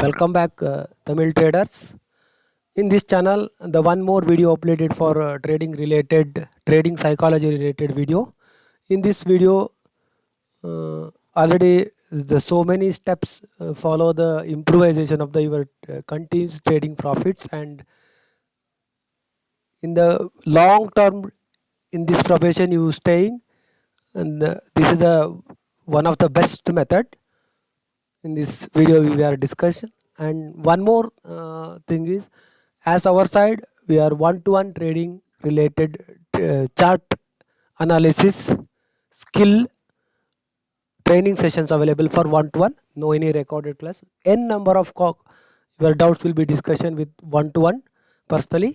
Welcome back, Tamil traders. In this channel, the one more video uploaded for trading psychology related video. In this video, already the so many steps follow the improvisation of the your continuous trading profits, and in the long term in this profession you staying, and this is the one of the best method. In this video we are discussing, and one more thing is, as our side we are one-to-one trading related chart analysis skill training sessions available for one-to-one, no any recorded class. N number of your doubts will be discussion with one-to-one personally.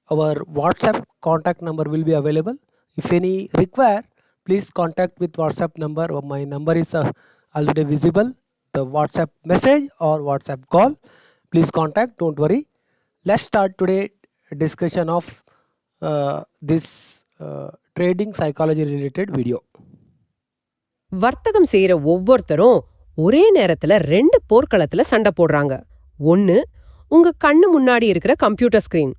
Our WhatsApp contact number will be available. If any require, please contact with WhatsApp number. My number is already visible, the WhatsApp message or WhatsApp call. Please contact, don't worry. Let's start today discussion of this trading psychology related video. வர்த்தகம் செய்யற ஒவ்வொருத்தரும் ஒரே நேரத்துல ரெண்டு போர்க்களத்துல சண்டை போடுறாங்க. ஒன்னு, உங்க கண்ணு முன்னாடி இருக்கிற கம்ப்யூட்டர் ஸ்கிரீன்.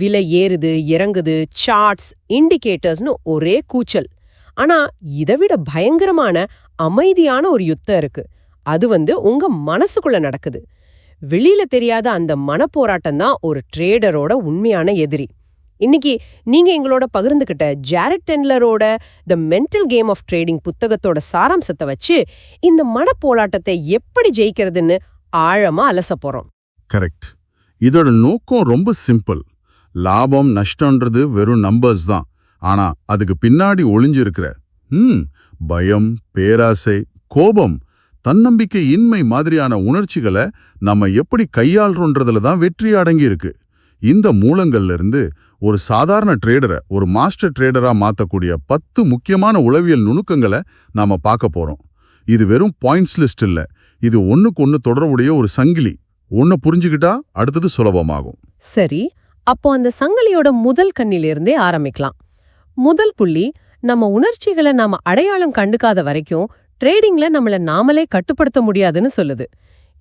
விலை ஏறுது இறங்குது, சார்ட்ஸ், இண்டிகேட்டர்ஸ்னு ஒரே கூச்சல். ஆனா இதை விட பயங்கரமான அமைதியான ஒரு யுத்தம் இருக்கு. அது உங்க மனசுக்குள்ள நடக்குது. வெளியில தெரியாத அந்த மனப்போராட்டம் தான் ஒரு ட்ரேடரோட உண்மையான எதிரி. இன்னைக்கு நீங்க எங்களோட பகிர்ந்துகிட்ட ஜாரெட் டென்லரோட the mental game of trading புத்தகத்தோட சாராம்சத்தை வச்சு இந்த மனப்போராட்டத்தை எப்படி ஜெயிக்கிறதுன்னு ஆழமா அலச போறோம். கரெக்ட். இதோட நோக்கம் ரொம்ப சிம்பிள். லாபம் நஷ்டம்ன்றது வெறும் நம்பர்ஸ் தான். ஆனா அதுக்கு பின்னாடி ஒளிஞ்சிருக்கிற பயம், பேராசை, கோபம், தன்னம்பிக்கை இன்மை மாதிரியான உணர்ச்சிகளை நம்ம எப்படி கையாள்றோன்றதுல தான் வெற்றி அடங்கி இருக்கு. இந்த மூலங்கள்ல இருந்து ஒரு சாதாரண ட்ரேடரை ஒரு மாஸ்டர் ட்ரேடரா மாத்தக்கூடிய 10 முக்கியமான உளவியல் நுணுக்கங்களை நாம பார்க்க போறோம். இது வெறும் பாயிண்ட்ஸ் லிஸ்ட் இல்ல, இது ஒண்ணுக்கு ஒண்ணு தொடர்புடைய ஒரு சங்கிலி. ஒன்ன புரிஞ்சுக்கிட்டா அடுத்தது சுலபமாகும். சரி, அப்போ அந்த சங்கிலியோட முதல் கண்ணிலிருந்தே ஆரம்பிக்கலாம். முதல் புள்ளி, நம்ம உணர்ச்சிகளை நாம அடையாளம் கண்டுக்காத வரைக்கும் ட்ரேடிங்ல நம்மள நாமளே கட்டுப்படுத்த முடியாதுன்னு சொல்லுது.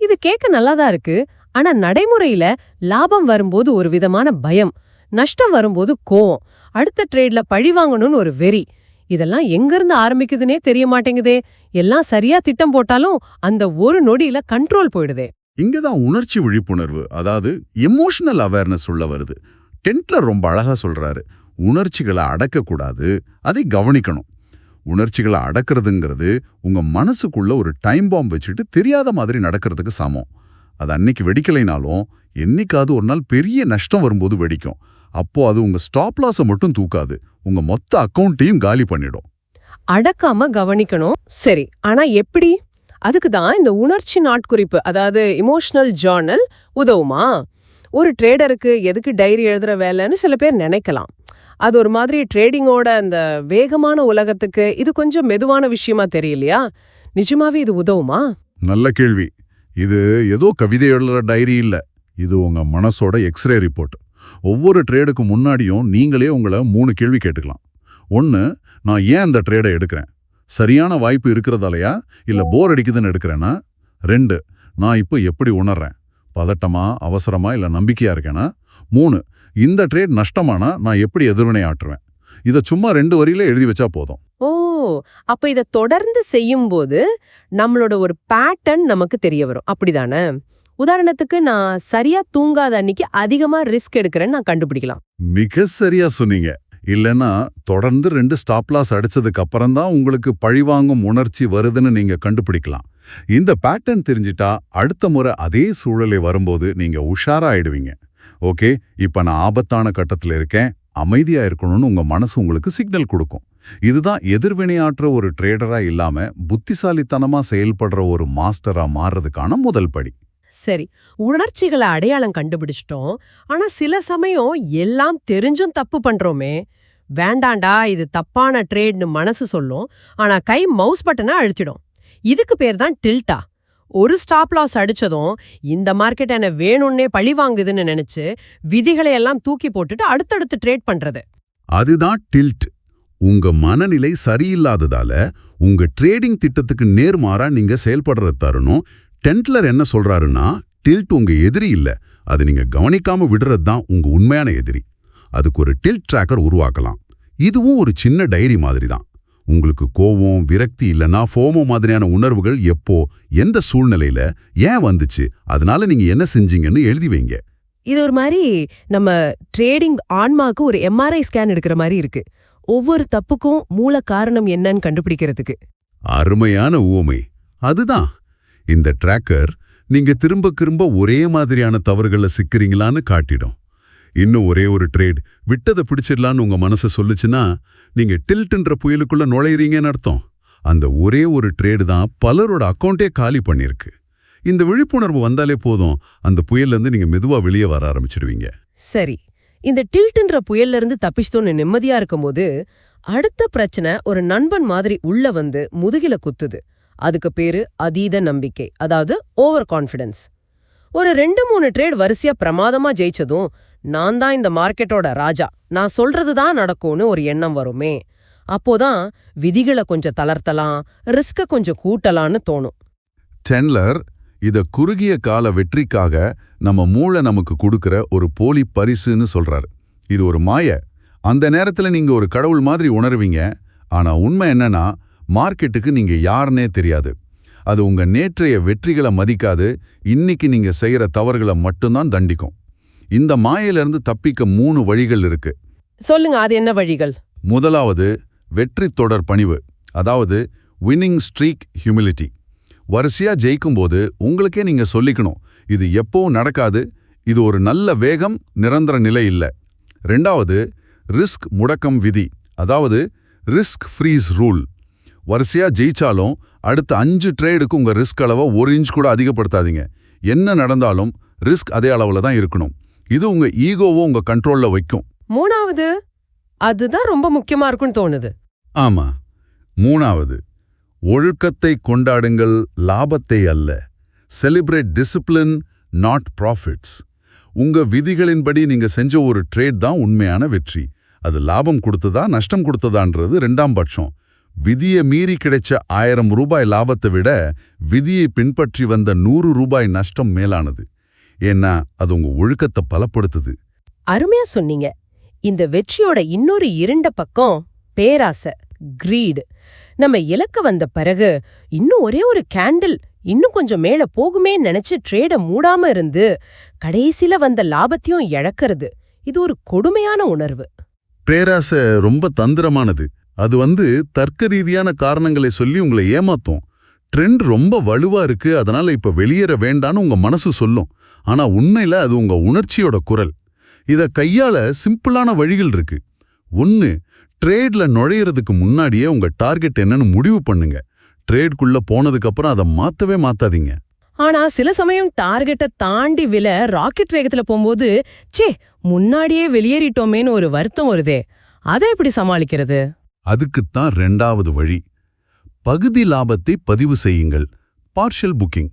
இது கேட்க நல்லாதான் இருக்கு. ஆனா நடைமுறையில லாபம் வரும்போது ஒரு விதமான பயம், நஷ்டம் வரும்போது கோவம், அடுத்த ட்ரேட்ல பழி வாங்கணும்னு ஒரு வெறி, இதெல்லாம் எங்கிருந்து ஆரம்பிக்குதுன்னே தெரிய மாட்டேங்குதே. எல்லாம் சரியா திட்டம் போட்டாலும் அந்த ஒரு நொடியில கண்ட்ரோல் போயிடுதே. இங்கதான் உணர்ச்சி விழிப்புணர்வு, அதாவது எமோஷனல் அவேர்னஸ் உள்ள வருது. டென்ட்லர் ரொம்ப அழகா சொல்றாரு, உணர்ச்சிகளை அடக்கக்கூடாது, அதை கவனிக்கணும். உணர்ச்சிகளை அடக்கிறதுங்கிறது உங்க மனசுக்குள்ள ஒரு டைம் பாம்பு வச்சுட்டு தெரியாத மாதிரி நடக்கிறதுக்கு சமம். அது அன்னைக்கு வெடிக்கலைனாலும் என்னைக்காவது ஒரு நாள் பெரிய நஷ்டம் வரும்போது வெடிக்கும். அப்போ அது உங்க ஸ்டாப் லாஸை மட்டும் தூக்காது, உங்க மொத்த அக்கௌண்ட்டையும் காலி பண்ணிடும். அடக்காம கவனிக்கணும். சரி, ஆனா எப்படி? அதுக்கு தான் இந்த உணர்ச்சி நாட்குறிப்பு, அதாவது இமோஷனல் ஜர்னல் உதவுமா? ஒரு ட்ரேடருக்கு எதுக்கு டைரி எழுதுற வேலைன்னு சில பேர் நினைக்கலாம். அது ஒரு மாதிரி ட்ரேடிங்கோட அந்த வேகமான உலகத்துக்கு இது கொஞ்சம் மெதுவான விஷயமா தெரியலையா? நிஜமாவே இது உதவுமா? நல்ல கேள்வி. இது ஏதோ கவிதை எழுதுற டைரி இல்ல, இது உங்க மனசோட எக்ஸ்ரே ரிப்போர்ட். ஒவ்வொரு ட்ரேடுக்கு முன்னாடியும் நீங்களே உங்களை 3 கேள்வி கேட்டுக்கலாம். 1, நான் ஏன் இந்த ட்ரேடை எடுக்கிறேன்? சரியான வாய்ப்பு இருக்கிறதாலையா இல்ல போர் அடிக்குதுன்னு எடுக்கிறேன்னா? 2, நான் இப்போ எப்படி உணர்றேன்? பதட்டமா, அவசரமா இல்ல நம்பிக்கையா இருக்கேனா? 3, இந்த ட்ரேட் நஷ்டமானா நான் எப்படி எதிர்வினை ஆற்றுவேன்? இதை சும்மா 2 வரியில எழுதி வச்சா போதும். ஓ, அப்ப இத தொடர்ந்து செய்யும்போது நம்மளோட ஒரு பேட்டர்ன் நமக்கு தெரிய வரும், அப்படிதானே? உதாரணத்துக்கு, நான் சரியா தூங்காத அன்னைக்கு அதிகமா ரிஸ்க் எடுக்கிறேன்னு நான் கண்டுபிடிக்கலாம். மிக சரியா சொன்னீங்க. இல்லைன்னா தொடர்ந்து 2 ஸ்டாப் லாஸ் அடிச்சதுக்கு அப்புறம் தான் உங்களுக்கு பழிவாங்கும் உணர்ச்சி வருதுன்னு நீங்க கண்டுபிடிக்கலாம். இந்த பேட்டர்ன் தெரிஞ்சிட்டா அடுத்த முறை அதே சூழலை வரும்போது நீங்க உஷாரா ஆயிடுவீங்க. ஓகே, இப்ப நான் ஆபத்தான கட்டத்துல இருக்கேன், அமைதியா இருக்கணும்னு உங்க மனசு உங்களுக்கு சிக்னல் கொடுக்கும். இதுதான் எதிர்வினையாற்ற ஒரு ட்ரேடரா இல்லாம புத்திசாலித்தனமா செயல்படுற ஒரு மாஸ்டரா மாறுறதுக்கான முதல் படி. சரி, உணர்ச்சிகளை அடையாளம் கண்டுபிடிச்சிட்டோம். ஆனா சில சமயம் எல்லாம் தெரிஞ்சும் தப்பு பண்றோமே. வேண்டாண்டா, இது தப்பான ட்ரேட்னு மனசு சொல்லும், ஆனா கை மவுஸ் பட்டனை அழுத்திடும். இதுக்கு பேர் தான் டில்ட்டா. ஒரு ஸ்டாப் லாஸ் அடிச்சதும் இந்த மார்க்கெட் என்ன வேணும்னே பழி வாங்குதுன்னு நினைச்சு விதிகளை எல்லாம் தூக்கி போட்டுட்டு அடுத்தடுத்து ட்ரேட் பண்றது. அதுதான் டில்ட். உங்க மனநிலை சரியில்லாததால உங்க ட்ரேடிங் திட்டத்துக்கு நேர்மாறா நீங்க செயல்படுற தருணம் டென்ட்லர் என்ன சொல்றாருன்னா, டில்ட் உங்க எதிரி இல்ல, அது நீங்க கவனிக்காம விடுறது தான் உங்க உண்மையான எதிரி. அதுக்கு ஒரு டில்ட் ட்ராக்கர் உருவாக்கலாம். இதுவும் ஒரு சின்ன டைரி மாதிரி தான். உங்களுக்கு கோவம், விரக்தி இல்லைன்னா ஃபோமோ மாதிரியான உணர்வுகள் எப்போ, எந்த சூழ்நிலையில ஏன் வந்துச்சு, அதனால நீங்க என்ன செஞ்சீங்கன்னு எழுதி வைங்க. இது ஒரு மாதிரி நம்ம ட்ரேடிங் ஆன்மாக்கு ஒரு எம்ஆர்ஐ ஸ்கேன் எடுக்கிற மாதிரி இருக்கு. ஒவ்வொரு தப்புக்கும் மூல காரணம் என்னன்னு கண்டுபிடிக்கிறதுக்கு. அருமையான உவமை. அதுதான் இந்த ட்ராக்கர் நீங்க திரும்ப திரும்ப ஒரே மாதிரியான தவறுகளை சிக்கிறீங்களான்னு காட்டிடும். இன்னும் ஒரே ஒரு ட்ரேட் விட்டதை பிடிச்சிடலான்னு உங்க மனசை சொல்லுச்சுன்னா நீங்க டில்ட்ன்ற புயலுக்குள்ள நுழையிறீங்கன்னு அர்த்தம். அந்த ஒரே ஒரு ட்ரேடு தான் பலரோட அக்கௌண்ட்டே காலி பண்ணிருக்கு. இந்த விழிப்புணர்வு வந்தாலே போதும், அந்த புயல்லேருந்து நீங்க மெதுவா வெளியே வர ஆரம்பிச்சிடுவீங்க. சரி, இந்த டில்ட்ன்ற புயல்ல இருந்து தப்பிச்சிட்டோன்னு நிம்மதியா இருக்கும்போது அடுத்த பிரச்சனை ஒரு நண்பன் மாதிரி உள்ள வந்து முதுகில குத்துது. அதுக்கு பேரு அதீத நம்பிக்கை, அதாவது ஓவர் கான்ஃபிடன்ஸ். ஒரு 2-3 ட்ரேட் வரிசையா பிரமாதமா ஜெயிச்சதும் நான் தான் இந்த மார்க்கெட்டோட ராஜா, நான் சொல்றது தான் நடக்கும்னு ஒரு எண்ணம் வருமே. அப்போதான் விதிகளை கொஞ்சம் தளர்த்தலாம், ரிஸ்க கொஞ்சம் கூட்டலான்னு தோணும். டென்லர் இத குறுகிய கால வெற்றிக்காக நம்ம மூளை நமக்கு கொடுக்கிற ஒரு போலி பரிசுன்னு சொல்றாரு. இது ஒரு மாய. அந்த நேரத்துல நீங்க ஒரு கடவுள் மாதிரி உணர்வீங்க. ஆனா உண்மை என்னன்னா, மார்க்கெட்டுக்கு நீங்க யாருன்னே தெரியாது. அது உங்க நேற்றைய வெற்றிகளை மதிக்காது, இன்னைக்கு நீங்க செய்யற தவறுகளை மட்டும்தான் தண்டிக்கும். இந்த மாயிலிருந்து தப்பிக்க 3 வழிகள் இருக்கு. சொல்லுங்க, அது என்ன வழிகள்? முதலாவது வெற்றி தொடர் பணிவு, அதாவது வின்னிங் ஸ்ட்ரீக் ஹியூமிலிட்டி. வரிசையா ஜெயிக்கும்போது உங்களுக்கே நீங்க சொல்லிக்கணும், இது எப்பவும் நடக்காது, இது ஒரு நல்ல வேகம், நிரந்தர நிலை இல்லை. 2வது ரிஸ்க் முடக்கம் விதி, அதாவது ரிஸ்க் ஃப்ரீஸ் ரூல். வரிசையா ஜெயிச்சாலும் அடுத்த 5 ட்ரேடுக்கு உங்க ரிஸ்க் அளவை 1 இன்ச் கூட அதிகப்படுத்தாதீங்க. என்ன நடந்தாலும் ரிஸ்க் அதே அளவுல தான் இருக்கணும். இது உங்க ஈகோவோ உங்க கண்ட்ரோல்ல வைக்கும். 3வது, அதுதான் ரொம்ப முக்கியமா இருக்குன்னு தோணுது. ஆமா, 3வது ஒழுக்கத்தை கொண்டாடுங்கள், லாபத்தை அல்ல. Celebrate discipline, not profits. உங்க விதிகளின்படி நீங்க செஞ்ச ஒரு ட்ரேட் தான் உண்மையான வெற்றி. அது லாபம் கொடுத்ததா நஷ்டம் கொடுத்ததான்றது 2ஆம் பட்சம். விதியை மீறி கிடைச்ச 1000 ரூபாய் லாபத்தை விட விதியை பின்பற்றி வந்த 100 ரூபாய் நஷ்டம் மேலானது. ஏன்னா அது உங்க ஒழுக்கத்தை பலப்படுத்துது. அருமையா சொன்னீங்க. இந்த வெற்றியோட இன்னொரு இருண்ட பக்கம் பேராசை, கிரீடு. நம்ம இலக்க வந்த பிறகு இன்னும் ஒரே ஒரு கேண்டில் இன்னும் கொஞ்சம் மேல போகுமே நினைச்சு ட்ரேட மூடாம இருந்து கடைசில வந்த லாபத்தையும் இழக்கிறது. இது ஒரு கொடுமையான உணர்வு. பேராசை ரொம்ப தந்திரமானது. அது தர்க்க ரீதியான காரணங்களை சொல்லி உங்களை ஏமாத்தும். ட்ரெண்ட் ரொம்ப வலுவா இருக்கு, அதனால இப்ப வெளியேற வேண்டான்னு உங்க மனசு சொல்லும். ஆனா உண்மையில அது உங்க உணர்ச்சியோட குரல். இத கையாள சிம்பிளான வழிகள் இருக்கு. 1, ட்ரேட்ல நுழையிறதுக்கு முன்னாடியே உங்க டார்கெட் என்னன்னு முடிவு பண்ணுங்க. ட்ரேட்குள்ள போனதுக்கு அப்புறம் அதை மாத்தவே மாத்தாதீங்க. ஆனா சில சமயம் டார்கெட்டை தாண்டி வில ராக்கெட் வேகத்துல போகும்போது முன்னாடியே வெளியேறிட்டோமேன்னு ஒரு வருத்தம் வருதே, அதை எப்படி சமாளிக்கிறது? அதுக்குத்தான் 2வது வழி. பகுதி லாபத்தை பதிவு செய்யுங்கள், பார்ஷியல் புக்கிங்.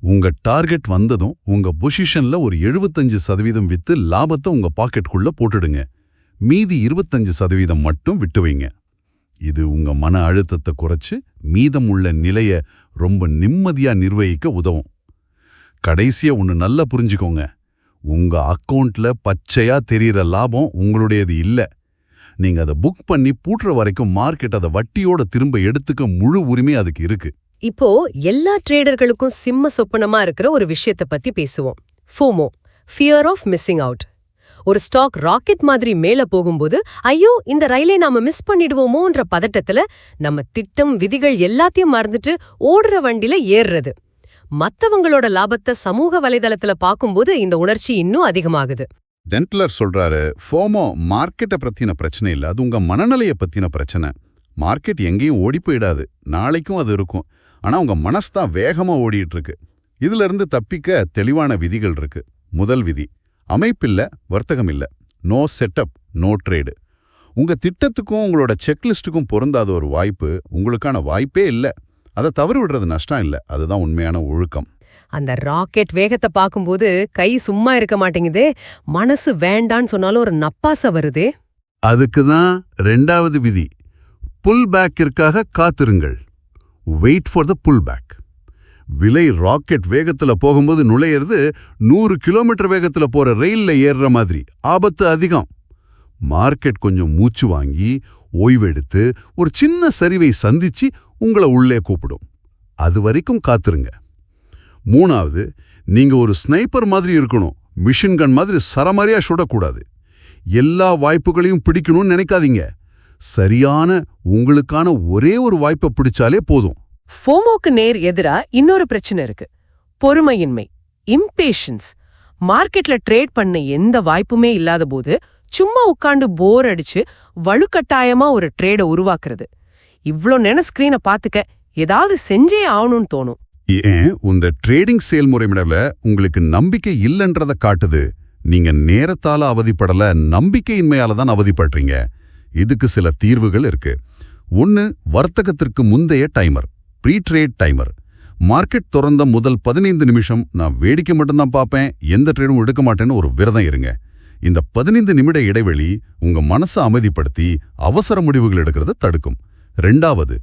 உங்க டார்கெட் வந்ததும் உங்க பொசிஷன்ல ஒரு 75% வித்து லாபத்தை உங்க பாக்கெட்டுக்குள்ள போட்டுடுங்க. மீதி 25% மட்டும் விட்டு வைங்க. இது உங்க மன அழுத்தத்தை குறைச்சு மீதம் உள்ள நிலைய ரொம்ப நிம்மதியா நிர்வகிக்க உதவும். கடைசியா ஒன்னு நல்லா புரிஞ்சுக்கோங்க, உங்க அக்கவுண்ட்ல பச்சையா தெரியிற லாபம் உங்களுடையது இல்ல. நீங்க அதை புக் பண்ணி பூட்டுற வரைக்கும் மார்க்கெட் அதை வட்டியோட திரும்ப எடுத்துக்க முழு உரிமை அதுக்கு இருக்கு. இப்போ எல்லா ட்ரேடர்களுக்கும் சிம்ம சொப்பனமா இருக்கிற ஒரு விஷயத்தை பத்தி பேசுவோம். FOMO, fear of missing out. ஒரு ஸ்டாக் ராக்கெட் மாதிரி மேல போகும்போது ஐயோ இந்த ரயிலை நாம மிஸ் பண்ணிடுவோமோன்ற பதட்டத்துல நம்ம திட்டம், விதிகள் எல்லாத்தையும் மறந்துட்டு ஓடுற வண்டியில ஏறுறது. மத்தவங்களோட லாபத்தை சமூக வலைதளத்துல பாக்கும்போது இந்த உணர்ச்சி இன்னும் அதிகமாகுது. டென்ட்லர் சொல்றாரு, ஃபோமோ மார்க்கெட்டை பத்தின பிரச்சனை இல்ல, அது உங்க மனநிலையை பத்தின பிரச்சனை. மார்க்கெட் எங்கேயும் ஓடி போயிடாது, நாளைக்கும் அது இருக்கும். ஆனா உங்க மனசு தான் வேகமா ஓடிட்டு இருக்கு. இதுல இருந்து தப்பிக்க தெளிவான விதிகள் இருக்கு. முதல் விதி, அமைப்பில்ல, வர்த்தகம் இல்ல. No setup, no trade. உங்க திட்டத்துக்கும் உங்களோட செக்லிஸ்டுக்கும் பொருந்தாத ஒரு வாய்ப்பு உங்களுக்கான வாய்ப்பே இல்லை. அதை தவறு விடுறது நஷ்டம் இல்லை, அதுதான் உண்மையான ஒழுக்கம். அந்த ராக்கெட் வேகத்தை பார்க்கும்போது கை சும்மா இருக்க மாட்டேங்குதே, மனசு வேண்டான்னு சொன்னாலும் ஒரு நப்பாசை வருதே. அதுக்கு தான் 2வது விதி, புல் பேக்கிற்காக காத்திருங்கள். Wait for the pullback. விலை ராக்கெட் வேகத்துல போகும்போது நுழையிறது 100 கிலோமீட்டர் வேகத்துல போற ரயில்ல ஏறுற மாதிரி. ஆபத்து அதிகம். மார்க்கெட் கொஞ்சம் மூச்சு வாங்கி ஓய்வெடுத்து ஒரு சின்ன சரிவை சந்திச்சு உங்களை உள்ளே கூப்பிடும். அது வரைக்கும் காத்துருங்க. 3வது, நீங்க ஒரு ஸ்னைப்பர் மாதிரி இருக்கணும். மிஷின் கன் மாதிரி சரமாரியா சுடக்கூடாது. எல்லா வாய்ப்புகளையும் பிடிக்கணும்னு நினைக்காதீங்க. சரியான உங்களுக்கான ஒரே ஒரு வாய்ப்பை பிடிச்சாலே போதும். ஃபோமோக்கு நேர் எதிரா இன்னொரு பிரச்சனை இருக்கு. பொறுமையின்மை, இம்பேஷன்ஸ். மார்க்கெட்ல ட்ரேட் பண்ண எந்த வாய்ப்புமே இல்லாத போது சும்மா உட்காந்து போர் அடிச்சு வலுக்கட்டாயமா ஒரு ட்ரேட உருவாக்குறது. இவ்ளோ நேரம் ஸ்கிரீனை பாத்துக்க ஏதாவது செஞ்சே ஆகணும்னு தோணும். ஏன் இந்த ட்ரேடிங் செயல்முறையில உங்களுக்கு நம்பிக்கை இல்லைன்றத காட்டுது. நீங்க நேரத்தால அவதிப்படல, நம்பிக்கையின்மையால தான் அவதிப்படுறீங்க. இதுக்கு சில தீர்வுகள் இருக்கு. 1, வர்த்தகத்திற்கு முந்தைய timer, pre trade timer. Market திறந்த முதல் 15 நிமிஷம் நான் வேடிக்கை மட்டும்தான் பார்ப்பேன், எந்த ட்ரேடும் எடுக்க மாட்டேன்னு ஒரு விரதம் இருங்க. இந்த 15 நிமிட இடைவெளி உங்க மனசை அமைதிப்படுத்தி அவசர முடிவுகள் எடுக்கிறத தடுக்கும். 2வது,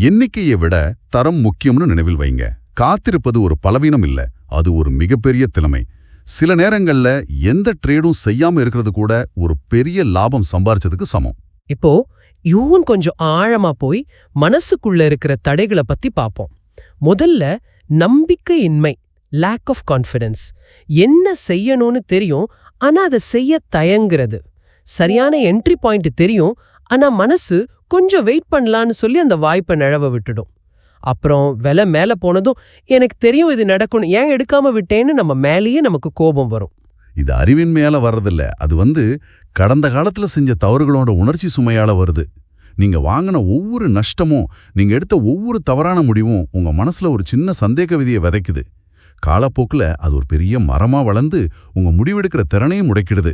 எண்ணிக்கையை விட தரம் முக்கியம்னு நினைவில் வைங்க. காத்திருப்பது ஒரு பலவீனம் இல்ல, அது ஒரு மிகப்பெரிய திறமை. சில நேரங்கள்ல எந்த ட்ரேடும் செய்யாம இருக்கிறது கூட ஒரு பெரிய லாபம் சம்பாரிச்சதுக்கு சமம். இப்போ யூன் கொஞ்சம் ஆழமா போய் மனசுக்குள்ள இருக்கிற தடைகளை பத்தி பாப்போம். முதல்ல நம்பிக்கையின்மை, லேக் ஆஃப் கான்ஃபிடன்ஸ். என்ன செய்யணும்னு தெரியும், ஆனா அதை செய்ய தயங்குறது. சரியான என்ட்ரி பாயிண்ட் தெரியும், ஆனா மனசு கொஞ்சம் வெயிட் பண்ணலான்னு சொல்லி அந்த வாய்ப்பை நிழவ விட்டுடும். அப்புறம் விலை மேல போனதும் எனக்கு தெரியும் இது நடக்கணும், ஏன் எடுக்காம விட்டேன்னு நம்ம மேலேயே நமக்கு கோபம் வரும். இது அறிவின்மையால வர்றதில்ல, அது கடந்த காலத்துல செஞ்ச தவறுகளோட உணர்ச்சி சுமையால வருது. நீங்க வாங்கின ஒவ்வொரு நஷ்டமும், நீங்க எடுத்த ஒவ்வொரு தவறான முடிவும் உங்க மனசுல ஒரு சின்ன சந்தேக விதியை விதைக்குது. காலப்போக்குல அது ஒரு பெரிய மரமா வளர்ந்து உங்க முடிவெடுக்கிற திறனையும் முடக்கிடுது.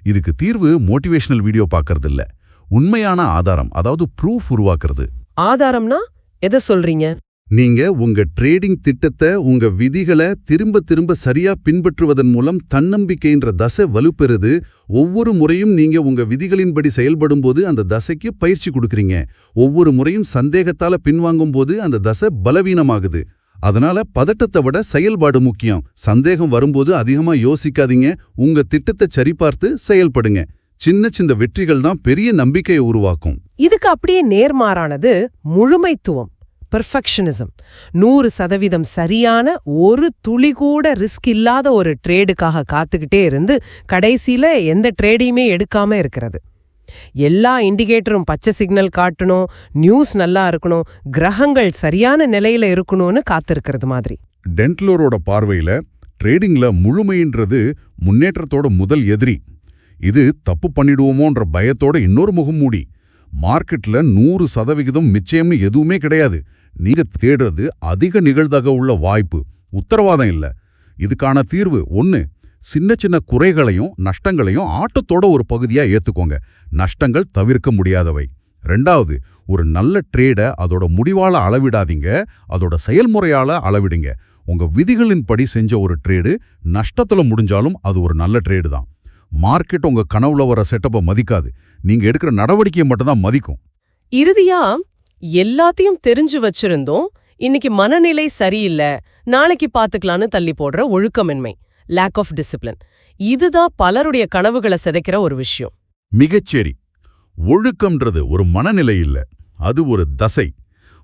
இதுக்கு தீர்வு மோட்டிவேஷனல் வீடியோ பார்க்கறது இல்ல, உண்மையான ஆதாரம், அதாவது ப்ரூஃப் உருவாக்குறது. ஆதாரம்னா எதை சொல்றீங்க? நீங்க உங்க ட்ரேடிங் திட்டத்தை, உங்க விதிகளை திரும்ப திரும்ப சரியா பின்பற்றுவதன் மூலம் தன்னம்பிக்கைன்ற தசை வலுப்பெறுது. ஒவ்வொரு முறையும் நீங்க உங்க விதிகளின்படி செயல்படும் போது அந்த தசைக்கு பயிற்சி கொடுக்கறீங்க. ஒவ்வொரு முறையும் சந்தேகத்தால பின்வாங்கும் போது அந்த தசை பலவீனமாகுது. அதனால பதட்டத்தை விட செயல்பாடு முக்கியம். சந்தேகம் வரும்போது அதிகமா யோசிக்காதீங்க, உங்க திட்டத்தை சரிபார்த்து செயல்படுங்க. சின்ன சின்ன வெற்றிகள் தான் பெரிய நம்பிக்கையை உருவாக்கும். இதுக்கு அப்படியே நேர்மாறானது முழுமைத்துவம், பெர்ஃபெக்ஷனிசம். 100% சரியான, ஒரு துளி கூட ரிஸ்க் இல்லாத ஒரு ட்ரேடுக்காக காத்துக்கிட்டே இருந்து கடைசியில எந்த ட்ரேடையுமே எடுக்காம இருக்கிறது. எல்லா இண்டிகேட்டரும் பச்சை சிக்னல் காட்டணும், நியூஸ் நல்லா இருக்கணும், கிரகங்கள் சரியான நிலையில இருக்கணும்னு காத்திருக்கிறது மாதிரி. டென்ட்லரோட பார்வையில ட்ரேடிங்ல முழுமைன்றது முன்னேற்றத்தோட முதல் எதிரி. இது தப்பு பண்ணிடுவோமோன்ற பயத்தோட இன்னொரு முகமூடி. மார்க்கெட்ல 100% நிச்சயம்னு எதுவுமே கிடையாது. நீங்க தேடுறது அதிக நிகழ்தகவு உள்ள வாய்ப்பு, உத்தரவாதம் இல்ல. இதுக்கான தீர்வு 1, சின்ன சின்ன குறைகளையும் நஷ்டங்களையும் ஆட்டத்தோட ஒரு பகுதியா ஏத்துக்கோங்க. நஷ்டங்கள் தவிர்க்க முடியாதவை. 2வது, ஒரு நல்ல ட்ரேட அதோட முடிவால அளவிடாதீங்க, அதோட செயல்முறையால அளவிடுங்க. உங்க விதிகளின்படி செஞ்ச ஒரு ட்ரேடு நஷ்டத்துல முடிஞ்சாலும் அது ஒரு நல்ல ட்ரேடு தான். மார்க்கெட் உங்க கனவுல வர செட்டப்பை மதிக்காது, நீங்க எடுக்கிற நடவடிக்கையை மட்டும்தான் மதிக்கும். இறுதியா எல்லாத்தையும் தெரிஞ்சு வச்சிருந்தோம், இன்னைக்கு மனநிலை சரியில்லை, நாளைக்கு பாத்துக்கலான்னு தள்ளி போடுற ஒழுக்கமின்மை, லேக் ஆஃப் டிசிப்ளின். இதுதான் பலருடைய கனவுகளை சிதைக்கிற ஒரு விஷயம். மிகச்சேரி. ஒழுக்கம்ன்றது ஒரு மனநிலை இல்ல, அது ஒரு தசை.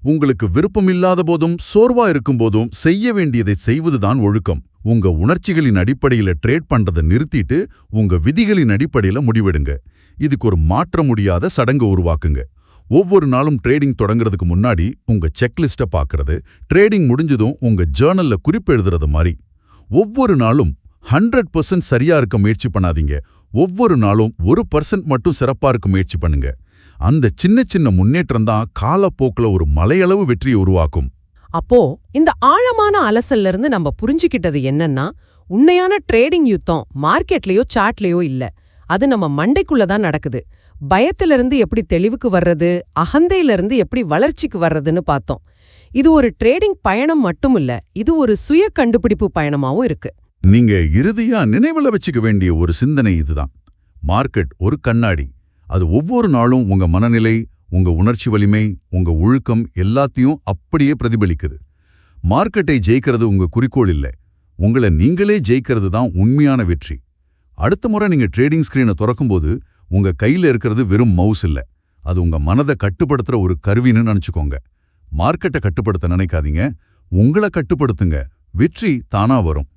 உங்களுக்கு விருப்பமில்லாத போதும் சோர்வா இருக்கும் போதும் செய்ய வேண்டியதை செய்வதுதான் ஒழுக்கம். உங்க உணர்ச்சிகளின் அடிப்படையில ட்ரேட் பண்றதை நிறுத்திட்டு உங்க விதிகளின் அடிப்படையில முடிவெடுங்க. இதுக்கு ஒரு மாற்ற முடியாத சடங்கு உருவாக்குங்க. ஒவ்வொரு நாளும் ட்ரேடிங் தொடங்குறதுக்கு முன்னாடி உங்க செக்லிஸ்ட்டை பார்க்கறது, ட்ரேடிங் முடிஞ்சதும் உங்க ஜேர்னல்ல குறிப்பு எழுதுறது மாதிரி. ஒவ்வொரு நாளும் 100% சரியா இருக்க முயற்சி பண்ணாதீங்க. ஒவ்வொரு நாளும் 1% மட்டும் சிறப்பா இருக்க முயற்சி பண்ணுங்க. அந்த சின்ன சின்ன முன்னேற்றம் தான் காலப்போக்கில் ஒரு மலையளவு வெற்றியை உருவாக்கும். அப்போ இந்த ஆழமான அலசல்ல இருந்து நம்ம புரிஞ்சுக்கிட்டது என்னன்னா, உண்மையான ட்ரேடிங் யுத்தம் மார்க்கெட்லயோ சார்ட்லயோ இல்ல, அது நம்ம மண்டைக்குள்ளதான் நடக்குது. பயத்திலிருந்து எப்படி தெளிவுக்கு வர்றது, அகந்தையிலிருந்து எப்படி வளர்ச்சிக்கு வர்றதுன்னு பார்த்தோம். இது ஒரு ட்ரேடிங் பயணம் மட்டும் இல்ல, இது ஒரு சுய கண்டுபிடிப்பு பயணமாவும் இருக்கு. நீங்க இறுதியா நினைவுல வச்சுக்க வேண்டிய ஒரு சிந்தனை இதுதான். மார்க்கெட் ஒரு கண்ணாடி. அது ஒவ்வொரு நாளும் உங்க மனநிலை, உங்க உணர்ச்சி வலிமை, உங்க ஒழுக்கம் எல்லாத்தையும் அப்படியே பிரதிபலிக்குது. மார்க்கெட்டை ஜெயிக்கிறது உங்க குறிக்கோள் இல்லை, உங்களை நீங்களே ஜெயிக்கிறது தான் உண்மையான வெற்றி. அடுத்த முறை நீங்க ட்ரேடிங் ஸ்கிரீனை திறக்கும்போது உங்க கையில இருக்கிறது வெறும் மவுஸ் இல்ல, அது உங்க மனதை கட்டுப்படுத்துற ஒரு கருவின்னு நினைச்சுக்கோங்க. மார்க்கெட்டை கட்டுப்படுத்த நினைக்காதீங்க, உங்களை கட்டுப்படுத்துங்க. வெற்றி தானா வரும்.